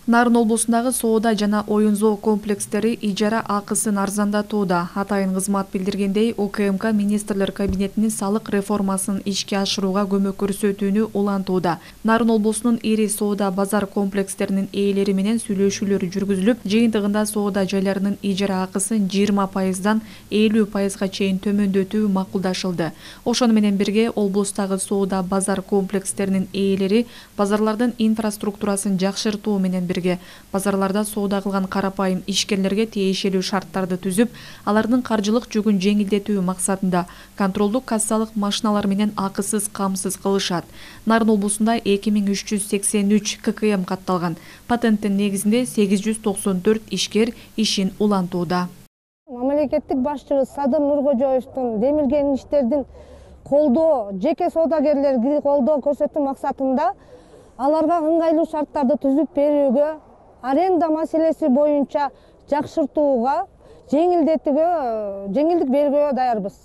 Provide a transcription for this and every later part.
Нарын облусундагы соода жана оюн-зоо комплекстери ижара акысын арзандатууда. Атайын кызмат билдиргендей, УКМК министрлер кабинетинин салык реформасын ишке ашырууга көмөк көрсөтүүнү улантууда. Нарын облусунун ири соода базар комплекстеринин ээлери менен сүйлөшүүлөр жүргүзүлүп, жыйынтыгында соода жайларынын ижара акысын 20%дан 50%га чейин төмөндөтүү макулдашылды. Ошону менен бирге облустагы соода базар комплекстеринин ээлери базарлардын инфраструктурасын жакшыртуу менен базарларда соода кылган карапайым ишкерлерге тиешелүү шарттарды түзүп, алардын каржылык жүгүн жеңилдетүү максатында контролдук кассалык машиналар менен акысыз камсыз кылышат. Нарын облусунда 2383 ККМ катталган. Патенттин негизинде 894 ишкер ишин улантууда. Мамлекеттик башчыбыз Садыр Нуркожоевдун демилген иштердин колдоо, жеке соодагерлерге колдоо көрсөтүү максатында аларга ыңгайлуу шарттарды түзүп берүүгө, аренда маселеси боюнча жакшыртууга, жеңилдик берүүгө даярбыз.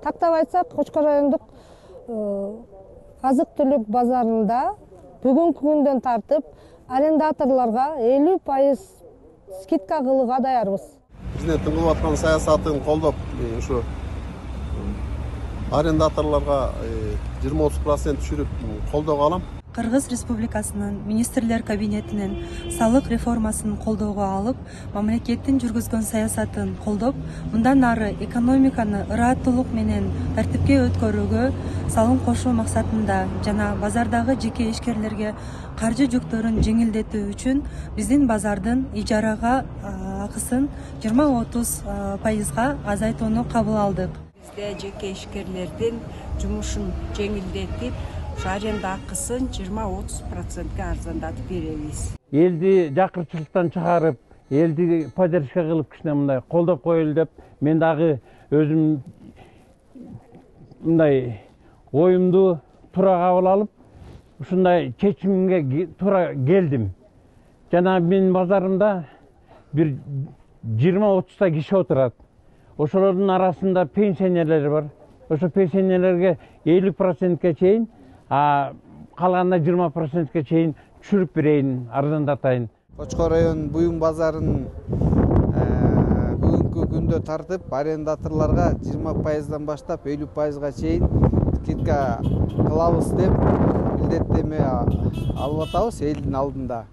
Тактап айтсак, Кочкор райондук азык-түлүк базарында бүгүнкү күндөн тартып арендаторлорго 50% скидка кылууга даярбыз. Президенттин кылып аткан саясатын колдоп, ушу арендаторлорго 20-30% түшүрүп колдоого алам. Кыргыз Республикасынын министрлер кабинетинин салык реформасын колдоого алып, мамлекеттин жүргүзгөн саясатын колдоп, мындан ары экономиканы ырааттуулук менен тартипке өткөрүүгө салым кошуу максатында жана базардагы жеке ишкерлерге каржы жүктөрүн жеңилдетүү үчүн биздин базардын ижарага акысын 20-30%га азайтууну кабыл алдык. Бизде жеке ишкерлердин жумушун жеңилдетип, аренда акысын 20-30%га арзандатып беребиз. Элди жакырчылыктан чыгарып, элди поддержка кылып кичине мындай колдоп коелу деп, мен дагы өзүм мындай оюмду туура кабыл алып, ушундай чечимге туура келдим. Жана менин базарымда бир 20-30 киши отурат. Ошолордун арасында пенсионерлер бар. Ошо пенсионерлерге 50%га чейин, калганына 20%га чейин түшүрүп берейин, арзандатайын. Кочкор район буюм базарын бүгүнкү күндө тартып, арендаторлорго 20%дан баштап 50%га чейин скидка кылабыз деп милдеттенме алып атабыз элдин алдында.